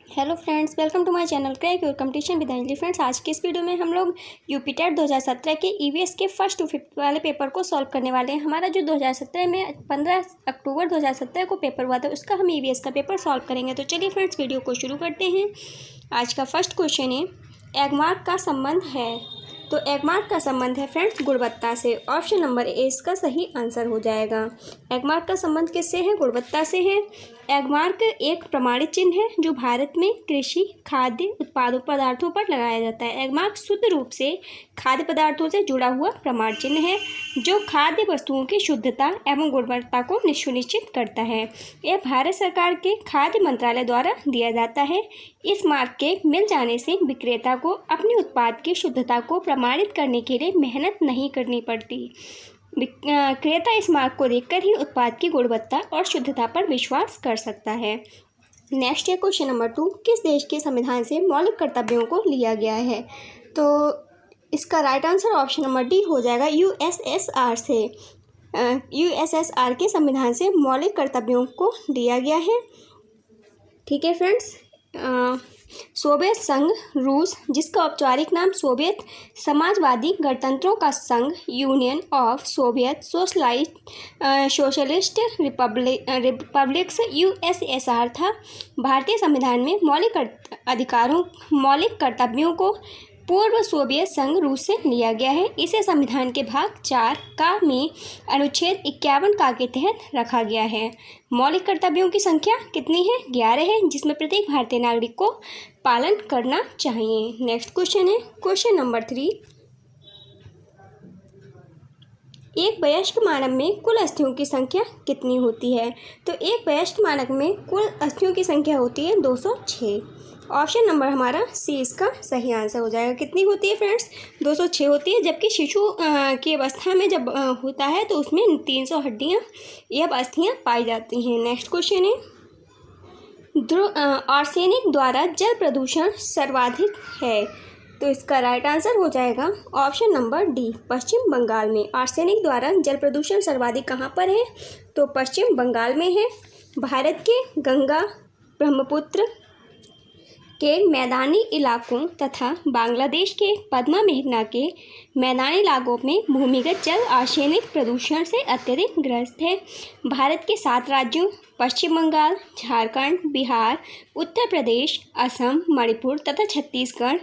Hello friends, welcome to my channel crack your competition with Anjali. Friends, आज के इस video में हम लोग यूपी टेट 2017 के ईवीएस के फर्स्ट टू फिफ्थ वाले पेपर को सॉल्व करने वाले हैं। हमारा जो 2017 में 15 अक्टूबर 2017 को पेपर हुआ था, उसका हम ईवीएस का पेपर सॉल्व करेंगे। तो चलिए फ्रेंड्स, वीडियो को शुरू करते हैं। आज का फर्स्ट क्वेश्चन है, एगमार्क का संबंध है। तो एगमार्क का संबंध है फ्रेंड्स गुणवत्ता से। ऑप्शन नंबर ए इसका सही आंसर हो जाएगा। एगमार्क का संबंध किससे है? गुणवत्ता से है। एगमार्क एक प्रमाणित चिन्ह है जो भारत में कृषि खाद्य उत्पादों पदार्थों पर लगाया जाता है। एगमार्क शुद्ध रूप से खाद्य पदार्थों से जुड़ा हुआ प्रमाण चिन्ह है जो खाद्य वस्तुओं की शुद्धता एवं गुणवत्ता को सुनिश्चित करता है। यह भारत सरकार के खाद्य मंत्रालय द्वारा दिया जाता है। इस मार्क के मिल जाने से विक्रेता को अपने उत्पाद की शुद्धता को प्रमाणित करने के लिए मेहनत नहीं करनी पड़ती। विक्रेता इस मार्क को देखकर ही उत्पाद की गुणवत्ता और शुद्धता पर विश्वास कर सकता है। नेक्स्ट है क्वेश्चन नंबर 2, किस देश के संविधान से मौलिक कर्तव्यों को लिया गया है? तो इसका right answer option number D हो जाएगा, यूएसएसआर से। यूएसएसआर के संविधान से मौलिक कर्तव्यों को लिया गया है। ठीक है फ्रेंड्स, सोवियत संघ रूस, जिसका औपचारिक नाम सोवियत समाजवादी गणतंत्रों का संघ union of Soviet socialist republics USSR था, भारतीय संविधान में मौलिक कर्तव्यों को पूर्व सोवियत संघ रूस से लिया गया है। इसे संविधान के भाग 4 का में अनुच्छेद 51 का के तहत रखा गया है। मौलिक कर्तव्यों की संख्या कितनी है? 11 है, जिसमें प्रत्येक भारतीय नागरिक को पालन करना चाहिए। नेक्स्ट क्वेश्चन है क्वेश्चन नंबर 3, एक वयस्क मानव में कुल अस्थियों की संख्या कितनी होती है? तो एक वयस्क मानव में कुल अस्थियों की संख्या होती है 206। ऑप्शन नंबर हमारा सी इसका सही आंसर हो जाएगा। कितनी होती है फ्रेंड्स? 206 होती है, जबकि शिशु की अवस्था में जब होता है तो उसमें 300 हड्डियां या अस्थियां पाई जाती हैं। नेक्स्ट क्वेश्चन है, आर्सेनिक द्वारा जल प्रदूषण सर्वाधिक है। तो इसका राइट आंसर हो जाएगा ऑप्शन नंबर डी, पश्चिम बंगाल में। आर्सेनिक द्वारा जल प्रदूषण सर्वाधिक कहाँ पर है? तो पश्चिम बंगाल में है। भारत के गंगा ब्रह्मपुत्र के मैदानी इलाकों तथा बांग्लादेश के पद्मा मेघना के मैदानी इलाकों में भूमिगत जल आर्सेनिक प्रदूषण से अत्यधिक ग्रस्त है। भारत के 7 राज्यों पश्चिम बंगाल, झारखंड, बिहार, उत्तर प्रदेश, असम, मणिपुर तथा छत्तीसगढ़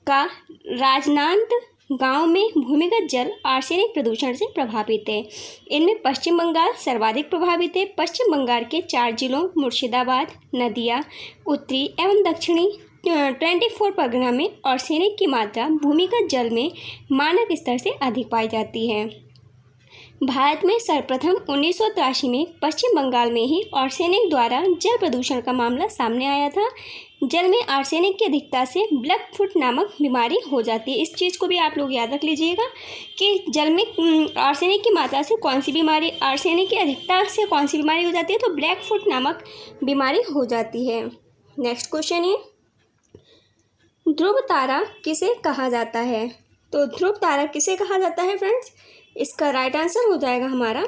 का राजनांद गांव में भूमिगत जल आर्सेनिक प्रदूषण से प्रभावित है। इनमें पश्चिम बंगाल सर्वाधिक प्रभावित है। पश्चिम बंगाल के 4 जिलों मुर्शिदाबाद, नदिया, उत्तरी एवं दक्षिणी 24 परगना में आर्सेनिक की मात्रा भूमिगत जल में मानक स्तर से अधिक पाई जाती है। भारत में सर्वप्रथम 1983 में पश्चिम बंगाल में ही आर्सेनिक द्वारा जल प्रदूषण का मामला सामने आया था। जल में आर्सेनिक की अधिकता से ब्लैक फुट नामक बीमारी हो जाती है। इस चीज़ को भी आप लोग याद रख लीजिएगा कि जल में आर्सेनिक की मात्रा से कौन सी बीमारी, आर्सेनिक की अधिकता से कौन सी बीमारी हो जाती है? तो ब्लैक फुट नामक बीमारी हो जाती है। नेक्स्ट क्वेश्चन है, ध्रुव तारा किसे कहा जाता है? तो ध्रुव तारा किसे कहा जाता है फ्रेंड्स? इसका राइट आंसर हो जाएगा हमारा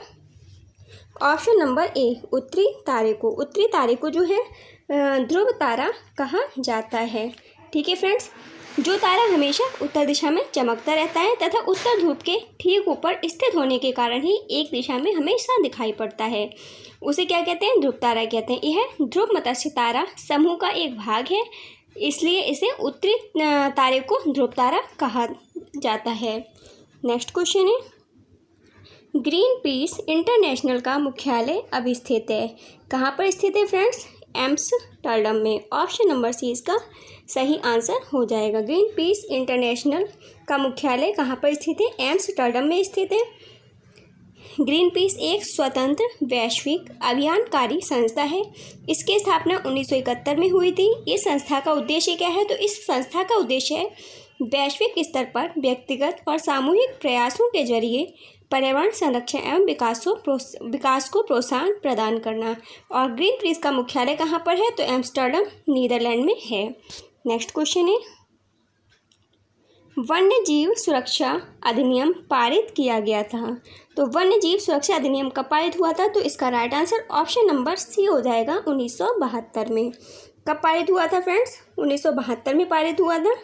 ऑप्शन नंबर ए, उत्तरी तारे को। उत्तरी तारे को जो है ध्रुव तारा कहा जाता है। ठीक है फ्रेंड्स, जो तारा हमेशा उत्तर दिशा में चमकता रहता है तथा उत्तर ध्रुव के ठीक ऊपर स्थित होने के कारण ही एक दिशा में हमेशा दिखाई पड़ता है, उसे क्या कहते हैं? ध्रुव तारा कहते हैं। यह ध्रुव मत्स्य तारा समूह का एक भाग है, इसलिए इसे उत्तरी तारे को ध्रुव तारा कहा जाता है। नेक्स्ट क्वेश्चन है, ग्रीन पीस इंटरनेशनल का मुख्यालय अब स्थित है। कहाँ पर स्थित है फ्रेंड्स? एम्स्टर्डम में। ऑप्शन नंबर सी इसका सही आंसर हो जाएगा। ग्रीन पीस इंटरनेशनल का मुख्यालय कहाँ पर स्थित है? एम्स्टर्डम में स्थित है। ग्रीन पीस एक स्वतंत्र वैश्विक अभियानकारी संस्था है। इसकी स्थापना 1971 में हुई थी। इस संस्था का उद्देश्य क्या है? तो इस संस्था का उद्देश्य है वैश्विक स्तर पर व्यक्तिगत और सामूहिक प्रयासों के जरिए पर्यावरण संरक्षण एवं विकास को प्रोत्साहन प्रदान करना। और ग्रीन पीस का मुख्यालय कहाँ पर है? तो एम्स्टर्डम नीदरलैंड में है। नेक्स्ट क्वेश्चन है, वन्य जीव सुरक्षा अधिनियम पारित किया गया था? तो वन्य जीव सुरक्षा अधिनियम कब पारित हुआ था? तो इसका right answer option number C हो जाएगा 1972 में। कब पारित हुआ था फ्रेंड्स? 1972 में पारित हुआ था।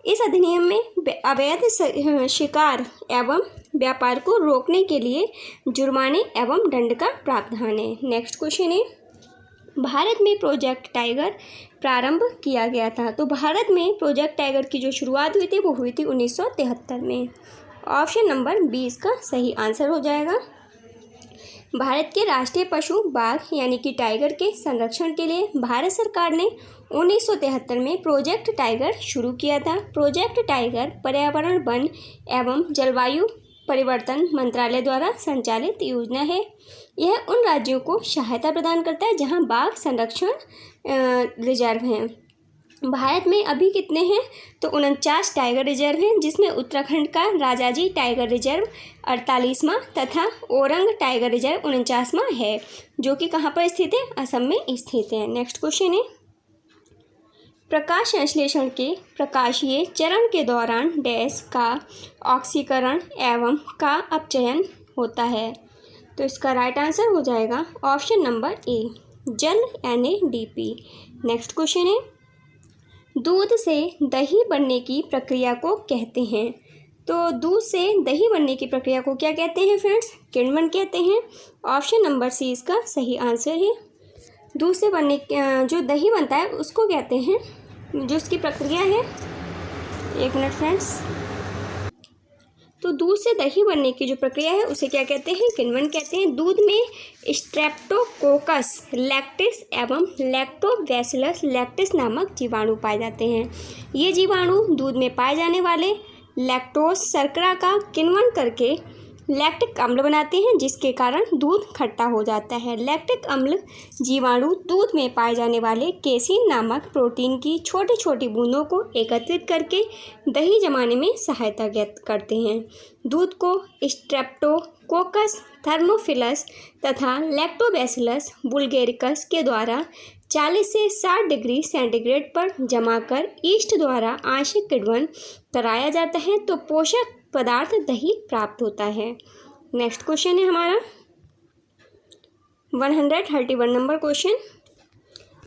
इस अधिनियम में अवैध शिकार एवं व्यापार को रोकने के लिए जुर्माने एवं दंड का प्रावधान है। नेक्स्ट क्वेश्चन है, भारत में प्रोजेक्ट टाइगर प्रारंभ किया गया था? तो भारत में प्रोजेक्ट टाइगर की जो शुरुआत हुई थी वो हुई थी 1973 में। ऑप्शन नंबर 20 का सही आंसर हो जाएगा। भारत के राष्ट्रीय पशु बाघ यानी कि टाइगर के संरक्षण के लिए भारत सरकार ने 1973 में प्रोजेक्ट टाइगर शुरू किया था। प्रोजेक्ट टाइगर पर्यावरण, वन एवं जलवायु परिवर्तन मंत्रालय द्वारा संचालित योजना है। यह उन राज्यों को सहायता प्रदान करता है जहां बाघ संरक्षण रिजर्व हैं। भारत में अभी कितने हैं? तो 49 टाइगर रिजर्व हैं, जिसमें उत्तराखंड का राजाजी टाइगर रिजर्व 48वां तथा ओरंग टाइगर रिजर्व 49वां है, जो कि कहाँ पर स्थित है? असम में स्थित है। नेक्स्ट क्वेश्चन है, प्रकाश संश्लेषण के प्रकाशीय चरण के दौरान डैश का ऑक्सीकरण एवं का अपचयन होता है? तो इसका राइट आंसर हो जाएगा ऑप्शन नंबर ए, जल NADP। नेक्स्ट क्वेश्चन है, दूध से दही बनने की प्रक्रिया को कहते हैं? तो दूध से दही बनने की प्रक्रिया को क्या कहते हैं फ्रेंड्स? किण्वन कहते हैं। ऑप्शन नंबर सी इसका सही आंसर है। दूध से बनने जो दही बनता है उसको कहते हैं, जो उसकी प्रक्रिया है, एक मिनट फ्रेंड्स, तो दूध से दही बनने की जो प्रक्रिया है उसे क्या कहते हैं? किण्वन कहते हैं। दूध में स्ट्रेप्टोकोकस लैक्टिस एवं लैक्टोबैसिलस लैक्टिस नामक जीवाणु पाए जाते हैं। ये जीवाणु दूध में पाए जाने वाले लैक्टोज शर्करा का किण्वन करके लैक्टिक अम्ल बनाते हैं, जिसके कारण दूध खट्टा हो जाता है। लैक्टिक अम्ल जीवाणु दूध में पाए जाने वाले केसीन नामक प्रोटीन की छोटी छोटी बूंदों को एकत्रित करके दही जमाने में सहायता करते हैं। दूध को स्ट्रेप्टोकोकस थर्मोफिलस तथा लैक्टोबैसिलस बुल्गेरिकस के द्वारा 40 से 60 डिग्री सेंटीग्रेड पर जमाकर ईस्ट द्वारा आंशिक किण्वन कराया जाता है, तो पोषक पदार्थ दही प्राप्त होता है। नेक्स्ट क्वेश्चन है हमारा 131 नंबर क्वेश्चन,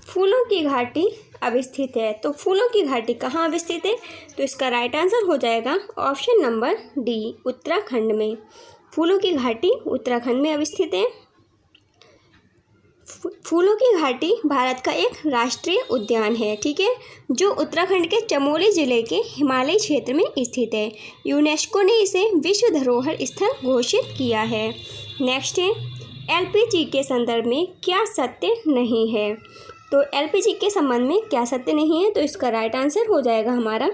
फूलों की घाटी अवस्थित है? तो फूलों की घाटी कहाँ अवस्थित है? तो इसका राइट आंसर हो जाएगा ऑप्शन नंबर डी, उत्तराखंड में। फूलों की घाटी उत्तराखंड में अवस्थित है। फूलों की घाटी भारत का एक राष्ट्रीय उद्यान है, ठीक है, जो उत्तराखंड के चमोली जिले के हिमालयी क्षेत्र में स्थित है। यूनेस्को ने इसे विश्व धरोहर स्थल घोषित किया है। नेक्स्ट है, LPG के संदर्भ में क्या सत्य नहीं है? तो LPG के संबंध में क्या सत्य नहीं है? तो इसका राइट आंसर हो जाएगा हमारा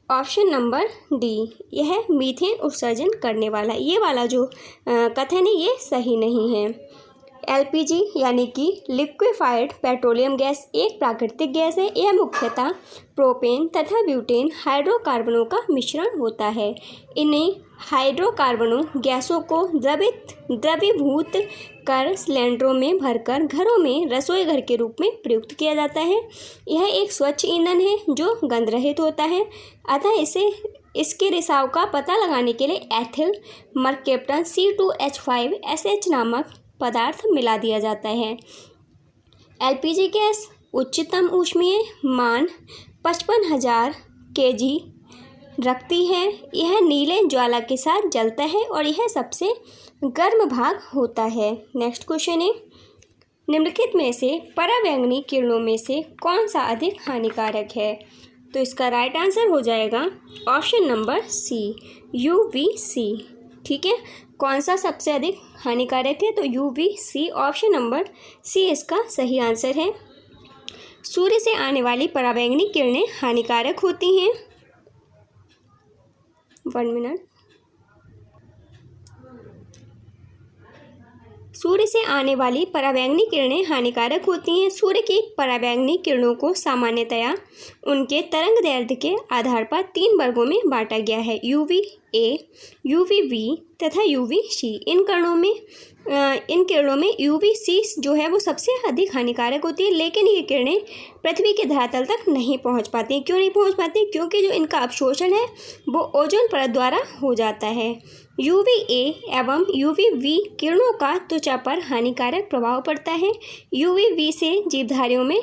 ऑप्शन नंबर डी, यह मीथेन उत्सर्जन करने वाला, ये वाला जो कथन है ये सही नहीं है। LPG यानी कि लिक्विफाइड पेट्रोलियम गैस एक प्राकृतिक गैस है। यह मुख्यतः प्रोपेन तथा ब्यूटेन हाइड्रोकार्बनों का मिश्रण होता है। इन्हीं हाइड्रोकार्बनों गैसों को द्रवीभूत कर सिलेंडरों में भरकर घरों में रसोई घर के रूप में प्रयुक्त किया जाता है। यह एक स्वच्छ ईंधन है जो गंध रहित होता है, अतः इसके रिसाव का पता लगाने के लिए एथिल मरकेप्टन C2H5SH नामक पदार्थ मिला दिया जाता है। LPG गैस उच्चतम ऊष्मीय मान 55,000 kg रखती है। यह नीले ज्वाला के साथ जलता है और यह सबसे गर्म भाग होता है। नेक्स्ट क्वेश्चन है, निम्नलिखित में से पराबैंगनी किरणों में से कौन सा अधिक हानिकारक है? तो इसका राइट आंसर हो जाएगा ऑप्शन नंबर सी, UVC। ठीक है, कौन सा सबसे अधिक हानिकारक है? तो UVC, ऑप्शन नंबर सी इसका सही आंसर है। सूर्य से आने वाली पराबैंगनी किरणें हानिकारक होती हैं। 1 मिनट। सूर्य से आने वाली पराबैंगनी किरणें हानिकारक होती हैं। सूर्य की पराबैंगनी किरणों को सामान्यतया उनके तरंग दैर्ध्य के आधार पर 3 वर्गों में बांटा गया है, UV, ए, UVB तथा UVC। इन किरणों में UVC जो है वो सबसे अधिक हानिकारक होती है, लेकिन ये किरणें पृथ्वी के धरातल तक नहीं पहुंच पाती। क्यों नहीं पहुंच पाती? क्योंकि जो इनका अवशोषण है वो ओजोन परत द्वारा हो जाता है। UVA एवं UVB किरणों का त्वचा पर हानिकारक प्रभाव पड़ता है। UVB से जीवधारियों में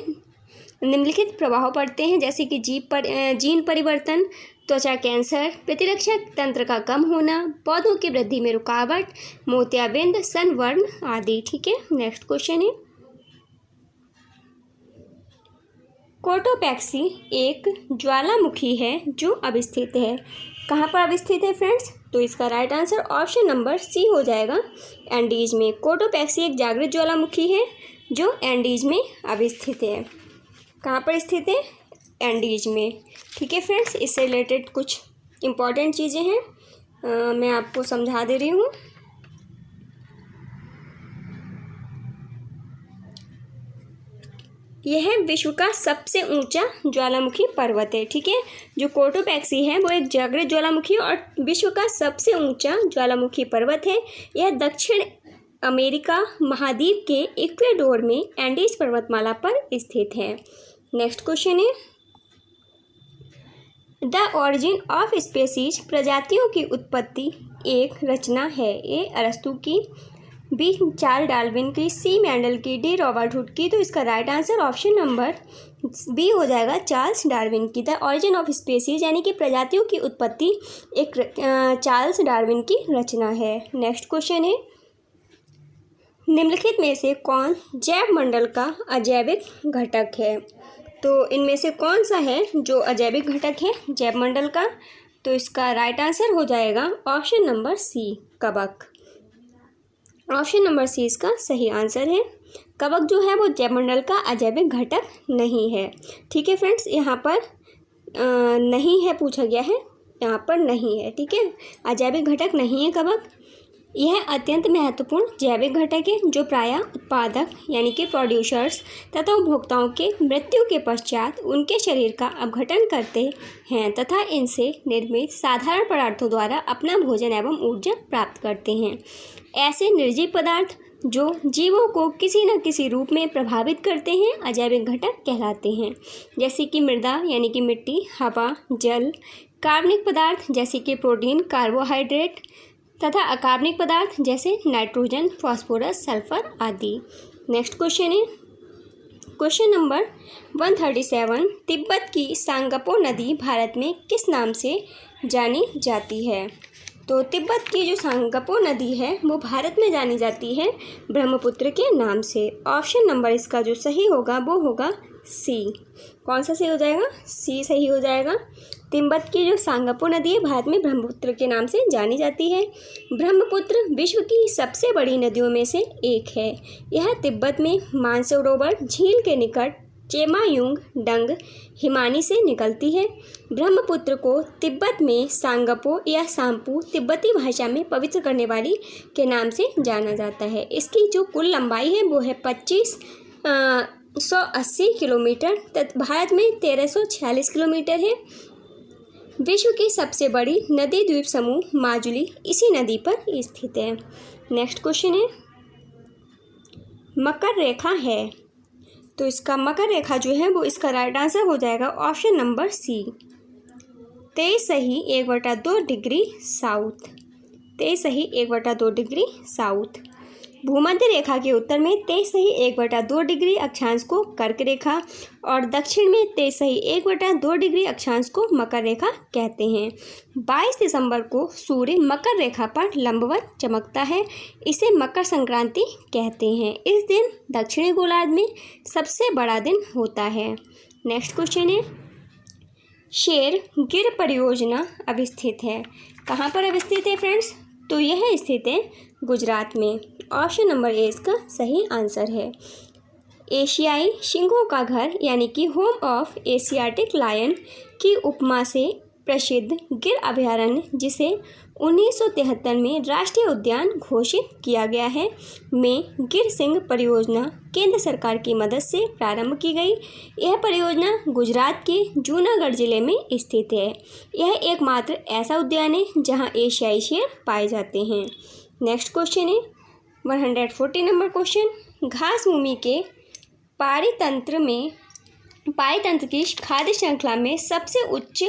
निम्नलिखित प्रभाव पड़ते हैं, जैसे कि जीन परिवर्तन, त्वचा कैंसर, प्रतिरक्षा तंत्र का कम होना, पौधों की वृद्धि में रुकावट, मोतियाबिंद, सनबर्न आदि। ठीक है, नेक्स्ट क्वेश्चन है, कोटोपैक्सी एक ज्वालामुखी है जो अवस्थित है। कहाँ पर अवस्थित है फ्रेंड्स? तो इसका right answer option number C हो जाएगा, एंडीज में। कोटोपैक्सी एक जागृत ज्वालामुखी है जो एंडीज में अवस्थित है। कहाँ पर स्थित है? एंडीज में। ठीक है फ्रेंड्स, इससे रिलेटेड कुछ इम्पॉर्टेंट चीज़ें हैं, मैं आपको समझा दे रही हूँ। यह विश्व का सबसे ऊंचा ज्वालामुखी पर्वत है। ठीक है, जो कोटोपैक्सी है वो एक जागृत ज्वालामुखी और विश्व का सबसे ऊंचा ज्वालामुखी पर्वत है। यह दक्षिण अमेरिका महाद्वीप के इक्वेडोर में एंडीज पर्वतमाला पर स्थित है। नेक्स्ट क्वेश्चन है, द ऑरिजिन ऑफ स्पेसीज प्रजातियों की उत्पत्ति एक रचना है। ए अरस्तु की, बी चार्ल्स डार्विन की, सी मेंडल की, डी रॉबर्ट हुक की। तो इसका right answer option number B हो जाएगा, चार्ल्स डार्विन की। द ऑरिजिन ऑफ स्पेसीज यानी कि प्रजातियों की उत्पत्ति एक चार्ल्स डार्विन की रचना है। नेक्स्ट क्वेश्चन है, निम्नलिखित में से कौन जैव मंडल का अजैविक घटक है? तो इनमें से कौन सा है जो अजैविक घटक है जैव मंडल का? तो इसका राइट आंसर हो जाएगा ऑप्शन नंबर सी, कवक। ऑप्शन नंबर सी इसका सही आंसर है। कवक जो है वो जैव मंडल का अजैविक घटक नहीं है। ठीक है फ्रेंड्स, यहाँ पर नहीं है पूछा गया है, यहाँ पर नहीं है। ठीक है, अजैविक घटक नहीं है कवक। यह अत्यंत महत्वपूर्ण जैविक घटक है जो प्रायः उत्पादक यानी कि प्रोड्यूसर्स तथा उपभोक्ताओं के मृत्यु के पश्चात उनके शरीर का अपघटन करते हैं तथा इनसे निर्मित साधारण पदार्थों द्वारा अपना भोजन एवं ऊर्जा प्राप्त करते हैं। ऐसे निर्जीव पदार्थ जो जीवों को किसी न किसी रूप में प्रभावित करते हैं अजैविक घटक कहलाते हैं, जैसे कि मृदा यानी कि मिट्टी, हवा, जल, कार्बनिक पदार्थ जैसे कि प्रोटीन, कार्बोहाइड्रेट तथा अकार्बनिक पदार्थ जैसे नाइट्रोजन, फास्फोरस, सल्फर आदि। नेक्स्ट क्वेश्चन है, क्वेश्चन नंबर 137, तिब्बत की सांगपो नदी भारत में किस नाम से जानी जाती है? तो तिब्बत की जो सांगपो नदी है वो भारत में जानी जाती है ब्रह्मपुत्र के नाम से। ऑप्शन नंबर इसका जो सही होगा वो होगा सी। कौन सा सही हो जाएगा? सी सही हो जाएगा। तिब्बत की जो सांगपो नदी है भारत में ब्रह्मपुत्र के नाम से जानी जाती है। ब्रह्मपुत्र विश्व की सबसे बड़ी नदियों में से एक है। यह तिब्बत में मानसरोवर झील के निकट चेमायुंग डंग हिमानी से निकलती है। ब्रह्मपुत्र को तिब्बत में सांगपो या सांपू तिब्बती भाषा में पवित्र करने वाली के नाम से जाना जाता है। इसकी जो कुल लंबाई है वो है 2580 किलोमीटर, भारत में 1346 किलोमीटर है। विश्व की सबसे बड़ी नदी द्वीप समूह माजुली इसी नदी पर स्थित है। नेक्स्ट क्वेश्चन है, मकर रेखा है। तो इसका मकर रेखा जो है वो इसका राइट आंसर हो जाएगा option number C, 23.1/2 degree south. 23.1/2 degree south. भूमध्य रेखा के उत्तर में 23.1/2 डिग्री अक्षांश को कर्क रेखा और दक्षिण में 23.1/2 डिग्री अक्षांश को मकर रेखा कहते हैं। 22 दिसंबर को सूर्य मकर रेखा पर लंबवत चमकता है, इसे मकर संक्रांति कहते हैं। इस दिन दक्षिणी गोलार्ध में सबसे बड़ा दिन होता है। नेक्स्ट क्वेश्चन है, शेर गिर परियोजना अवस्थित है। कहाँ पर अवस्थित है फ्रेंड्स? तो यह स्थित है गुजरात में। ऑप्शन नंबर ए इसका सही आंसर है। एशियाई सिंहों का घर यानी कि होम ऑफ एशियाटिक लायन की उपमा से प्रसिद्ध गिर अभयारण्य जिसे 1973 में राष्ट्रीय उद्यान घोषित किया गया है में गिर सिंह परियोजना केंद्र सरकार की मदद से प्रारंभ की गई। यह परियोजना गुजरात के जूनागढ़ जिले में स्थित है। यह एकमात्र ऐसा उद्यान है जहां एशियाई शेर पाए जाते हैं। नेक्स्ट क्वेश्चन है 140 नंबर क्वेश्चन। घास भूमि के पारितंत्र की खाद्य श्रृंखला में सबसे उच्च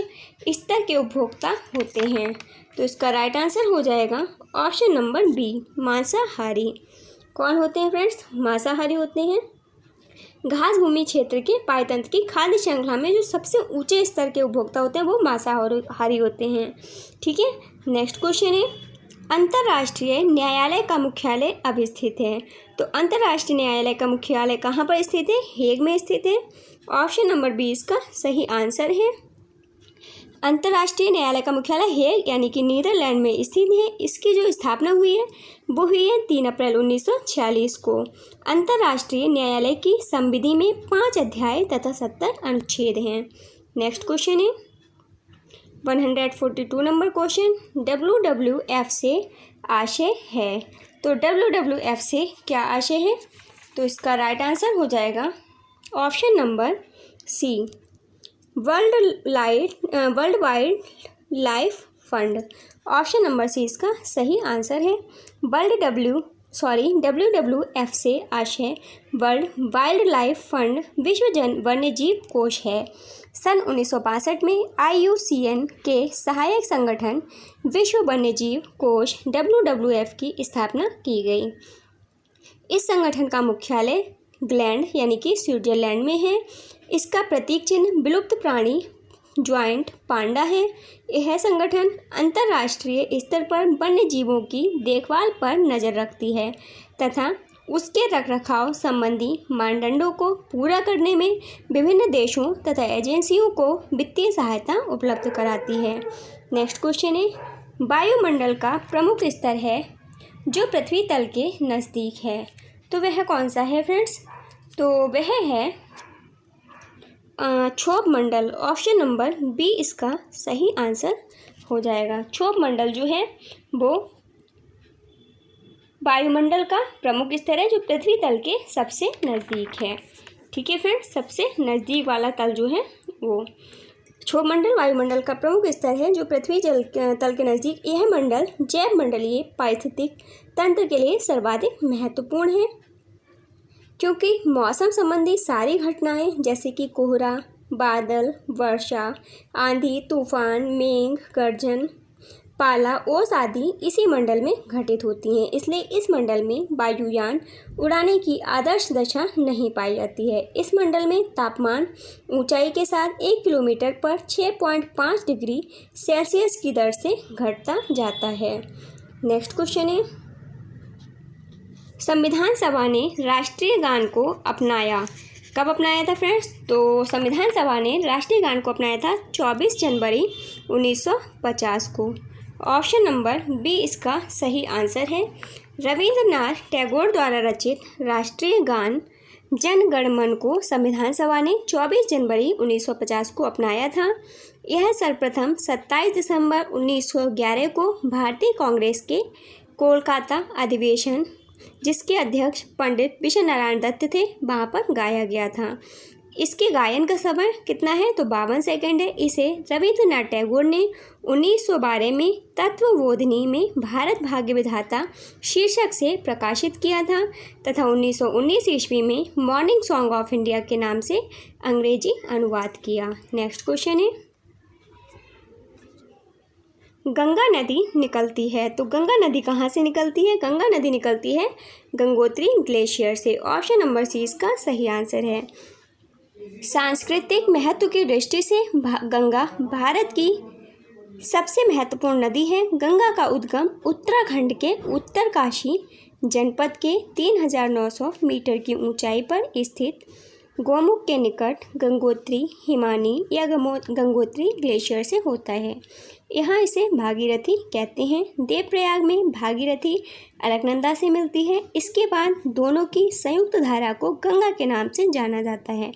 स्तर के उपभोक्ता होते हैं। तो इसका राइट आंसर हो जाएगा ऑप्शन नंबर बी, मांसाहारी। कौन होते हैं फ्रेंड्स? मांसाहारी होते हैं। घास भूमि क्षेत्र के पारितंत्र की खाद्य श्रृंखला में जो सबसे ऊंचे स्तर के उपभोक्ता होते हैं वो मांसाहारी होते हैं। ठीक है। नेक्स्ट क्वेश्चन है अंतर्राष्ट्रीय न्यायालय का मुख्यालय अब स्थित है। तो अंतर्राष्ट्रीय न्यायालय का मुख्यालय कहाँ पर स्थित है? हेग में स्थित है। ऑप्शन नंबर बी इसका सही आंसर है। अंतर्राष्ट्रीय न्यायालय का मुख्यालय हेग यानी कि नीदरलैंड में स्थित है। इसकी जो स्थापना हुई है वो हुई है 3 अप्रैल 1946 को। अंतर्राष्ट्रीय न्यायालय की संविधि में 5 अध्याय तथा 70 अनुच्छेद हैं। नेक्स्ट क्वेश्चन है 142 नंबर क्वेश्चन। WWF से आशय है। तो WWF से क्या आशय है? तो इसका राइट आंसर हो जाएगा option number C, world wildlife fund. Option number C इसका सही आंसर है। WWF से आशय वर्ल्ड वाइल्ड लाइफ फंड विश्व वन्यजीव कोष है। सन 1962 में IUCN के सहायक संगठन विश्व वन्यजीव कोष WWF की स्थापना की गई। इस संगठन का मुख्यालय ग्लैंड यानी कि स्विट्जरलैंड में है। इसका प्रतीक चिन्ह विलुप्त प्राणी ज्वाइंट पांडा है। यह संगठन अंतर्राष्ट्रीय स्तर पर वन्य जीवों की देखभाल पर नज़र रखती है तथा उसके रखरखाव संबंधी मानदंडों को पूरा करने में विभिन्न देशों तथा एजेंसियों को वित्तीय सहायता उपलब्ध कराती है। नेक्स्ट क्वेश्चन है वायुमंडल का प्रमुख स्तर है जो पृथ्वी तल के नज़दीक है। तो वह कौन सा है फ्रेंड्स? तो वह है क्षोभ मंडल। ऑप्शन नंबर बी इसका सही आंसर हो जाएगा। क्षोभ मंडल जो है वो वायुमंडल का प्रमुख स्तर है जो पृथ्वी तल के सबसे नज़दीक है। ठीक है फ्रेंड्स, सबसे नज़दीक वाला तल जो है वो क्षोभ मंडल वायुमंडल का प्रमुख स्तर है जो पृथ्वी तल के नज़दीक। यह मंडल जैव मंडलीय पारिस्थितिक तंत्र के लिए सर्वाधिक महत्वपूर्ण है क्योंकि मौसम संबंधी सारी घटनाएं जैसे कि कोहरा, बादल, वर्षा, आंधी, तूफान, मेघ गर्जन, पाला, ओस आदि इसी मंडल में घटित होती हैं। इसलिए इस मंडल में वायुयान उड़ाने की आदर्श दशा नहीं पाई जाती है। इस मंडल में तापमान ऊंचाई के साथ 1 किलोमीटर पर 6.5 डिग्री सेल्सियस की दर से घटता जाता है। नेक्स्ट क्वेश्चन है संविधान सभा ने राष्ट्रीय गान को अपनाया। कब अपनाया था फ्रेंड्स? तो संविधान सभा ने राष्ट्रीय गान को अपनाया था 24 जनवरी 1950 को। ऑप्शन नंबर बी इसका सही आंसर है। रविंद्रनाथ टैगोर द्वारा रचित राष्ट्रीय गान जन गण मन को संविधान सभा ने 24 जनवरी 1950 को अपनाया था। यह सर्वप्रथम 27 दिसंबर 1911 को भारतीय कांग्रेस के कोलकाता अधिवेशन जिसके अध्यक्ष पंडित विश्व नारायण दत्त थे वहाँ पर गाया गया था। इसके गायन का समय कितना है? तो 52 सेकंड है। इसे रविंद्रनाथ टैगोर ने 1912 में तत्वबोधिनी में भारत भाग्य विधाता शीर्षक से प्रकाशित किया था तथा 1919 ईस्वी में मॉर्निंग सॉन्ग ऑफ इंडिया के नाम से अंग्रेजी अनुवाद किया। नेक्स्ट क्वेश्चन है गंगा नदी निकलती है। तो गंगा नदी कहाँ से निकलती है? गंगा नदी निकलती है गंगोत्री ग्लेशियर से। ऑप्शन नंबर सी इसका सही आंसर है। सांस्कृतिक महत्व की दृष्टि से गंगा भारत की सबसे महत्वपूर्ण नदी है। गंगा का उद्गम उत्तराखंड के उत्तरकाशी जनपद के 3900 मीटर की ऊंचाई पर स्थित गोमुख के निकट गंगोत्री हिमानी या गंगोत्री ग्लेशियर से होता है। यहाँ इसे भागीरथी कहते हैं। देवप्रयाग में भागीरथी अलकनंदा से मिलती है। इसके बाद दोनों की संयुक्त धारा को गंगा के नाम से जाना जाता है।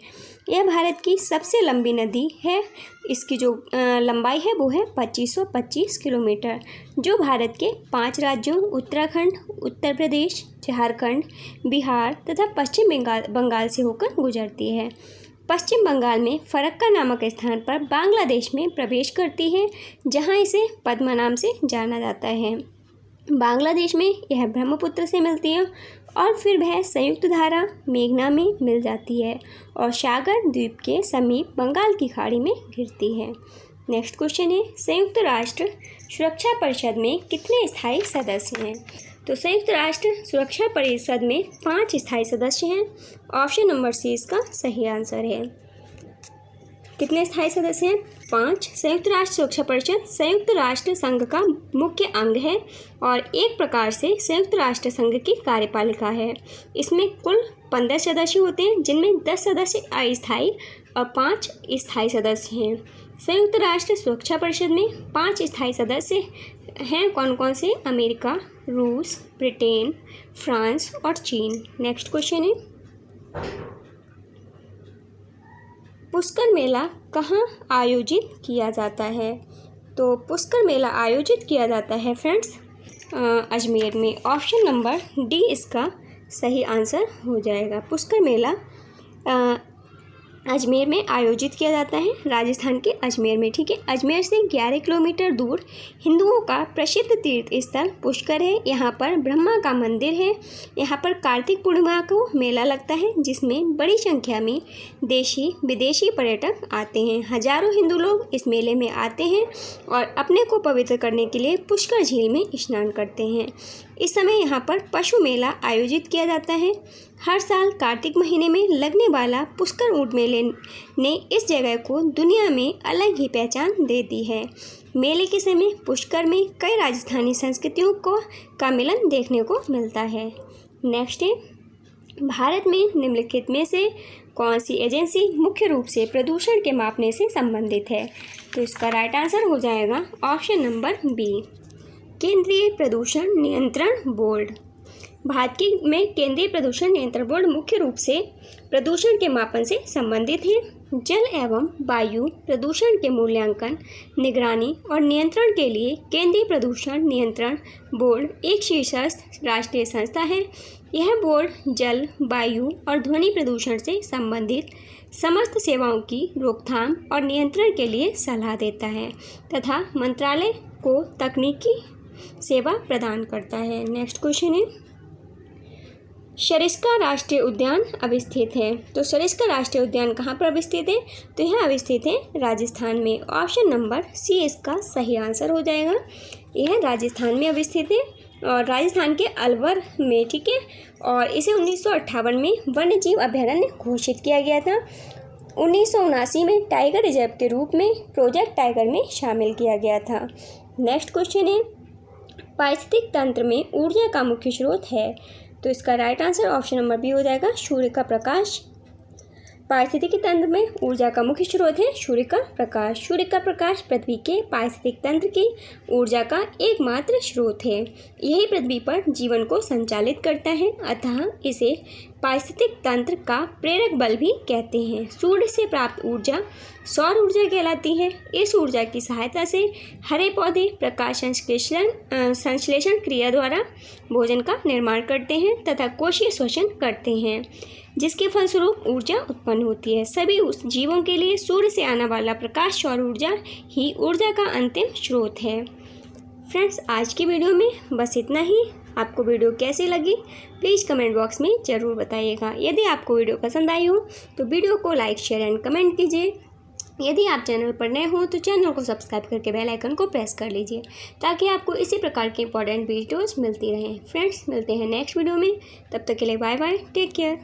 यह भारत की सबसे लंबी नदी है। इसकी जो लंबाई है वो है 2525 किलोमीटर, जो भारत के 5 राज्यों उत्तराखंड, उत्तर प्रदेश, झारखंड, बिहार तथा पश्चिम बंगाल से होकर गुजरती है। पश्चिम बंगाल में फरक्का नामक स्थान पर बांग्लादेश में प्रवेश करती है, जहां इसे पद्मा नाम से जाना जाता है। बांग्लादेश में यह ब्रह्मपुत्र से मिलती है और फिर वह संयुक्त धारा मेघना में मिल जाती है और सागर द्वीप के समीप बंगाल की खाड़ी में गिरती है। नेक्स्ट क्वेश्चन है, संयुक्त राष्ट्र सुरक्षा परिषद में कितने स्थायी सदस्य हैं? तो संयुक्त राष्ट्र सुरक्षा परिषद में 5 स्थायी सदस्य हैं। ऑप्शन नंबर सी इसका सही आंसर है। कितने स्थायी सदस्य हैं? 5। संयुक्त राष्ट्र सुरक्षा परिषद संयुक्त राष्ट्र संघ का मुख्य अंग है और एक प्रकार से संयुक्त राष्ट्र संघ की कार्यपालिका है। इसमें कुल 15 सदस्य होते हैं, जिनमें 10 सदस्य अस्थायी और 5 स्थायी सदस्य हैं। संयुक्त राष्ट्र सुरक्षा परिषद में 5 स्थायी सदस्य हैं। कौन कौन से? अमेरिका, रूस, ब्रिटेन, फ्रांस और चीन। नेक्स्ट क्वेश्चन है, पुष्कर मेला कहाँ आयोजित किया जाता है? तो पुष्कर मेला आयोजित किया जाता है फ्रेंड्स अजमेर में। ऑप्शन नंबर डी इसका सही आंसर हो जाएगा। पुष्कर मेला अजमेर में आयोजित किया जाता है, राजस्थान के अजमेर में। ठीक है, अजमेर से 11 किलोमीटर दूर हिंदुओं का प्रसिद्ध तीर्थ स्थल पुष्कर है। यहाँ पर ब्रह्मा का मंदिर है। यहाँ पर कार्तिक पूर्णिमा को मेला लगता है, जिसमें बड़ी संख्या में देशी विदेशी पर्यटक आते हैं। हजारों हिंदू लोग इस मेले में आते हैं और अपने को पवित्र करने के लिए पुष्कर झील में स्नान करते हैं। इस समय यहाँ पर पशु मेला आयोजित किया जाता है। हर साल कार्तिक महीने में लगने वाला पुष्कर ऊंट मेले ने इस जगह को दुनिया में अलग ही पहचान दे दी है। मेले के समय पुष्कर में कई राजस्थानी संस्कृतियों का मिलन देखने को मिलता है। नेक्स्ट है, भारत में निम्नलिखित में से कौन सी एजेंसी मुख्य रूप से प्रदूषण के मापने से संबंधित है? तो इसका राइट आंसर हो जाएगा ऑप्शन नंबर बी, केंद्रीय प्रदूषण नियंत्रण बोर्ड। भारत में केंद्रीय प्रदूषण नियंत्रण बोर्ड मुख्य रूप से प्रदूषण के मापन से संबंधित है। जल एवं वायु प्रदूषण के मूल्यांकन, निगरानी और नियंत्रण के लिए केंद्रीय प्रदूषण नियंत्रण बोर्ड एक शीर्षस्थ राष्ट्रीय संस्था है। यह बोर्ड जल, वायु और ध्वनि प्रदूषण से संबंधित समस्त सेवाओं की रोकथाम और नियंत्रण के लिए सलाह देता है तथा मंत्रालय को तकनीकी सेवा प्रदान करता है। नेक्स्ट क्वेश्चन है, सरिस्का राष्ट्रीय उद्यान अवस्थित है। तो सरिस्का राष्ट्रीय उद्यान कहाँ पर अवस्थित है? तो यह अवस्थित है राजस्थान में। ऑप्शन नंबर सी इसका सही आंसर हो जाएगा। यह राजस्थान में अवस्थित है और राजस्थान के अलवर में। ठीक है, और इसे 1958 में वन्य जीव अभयारण्य घोषित किया गया था। 1979 में टाइगर रिजर्व के रूप में प्रोजेक्ट टाइगर में शामिल किया गया था। नेक्स्ट क्वेश्चन है, पारिस्थितिक तंत्र में ऊर्जा का मुख्य स्रोत है। तो इसका right answer option number B हो जाएगा, सूर्य का प्रकाश। पारिस्थितिकी तंत्र में ऊर्जा का मुख्य स्रोत है सूर्य का प्रकाश। सूर्य का प्रकाश पृथ्वी के पारिस्थितिक तंत्र की ऊर्जा का एकमात्र स्रोत है। यही पृथ्वी पर जीवन को संचालित करता है, अतः इसे पारिस्थितिक तंत्र का प्रेरक बल भी कहते हैं। सूर्य से प्राप्त ऊर्जा सौर ऊर्जा कहलाती है। इस ऊर्जा की सहायता से हरे पौधे प्रकाश संश्लेषण क्रिया द्वारा भोजन का निर्माण करते हैं तथा कोशीय श्वसन करते हैं, जिसके फलस्वरूप ऊर्जा उत्पन्न होती है। सभी उस जीवों के लिए सूर्य से आने वाला प्रकाश सौर ऊर्जा ही ऊर्जा का अंतिम स्रोत है। फ्रेंड्स, आज की वीडियो में बस इतना ही। आपको वीडियो कैसी लगी प्लीज़ कमेंट बॉक्स में ज़रूर बताइएगा। यदि आपको वीडियो पसंद आई हो तो वीडियो को लाइक, शेयर एंड कमेंट कीजिए। यदि आप चैनल पर नए हो तो चैनल को सब्सक्राइब करके बेल आइकन को प्रेस कर लीजिए, ताकि आपको इसी प्रकार के इंपॉर्टेंट वीडियोज़ मिलती रहें। फ्रेंड्स, मिलते हैं नेक्स्ट वीडियो में। तब तक के लिए बाय बाय, टेक केयर।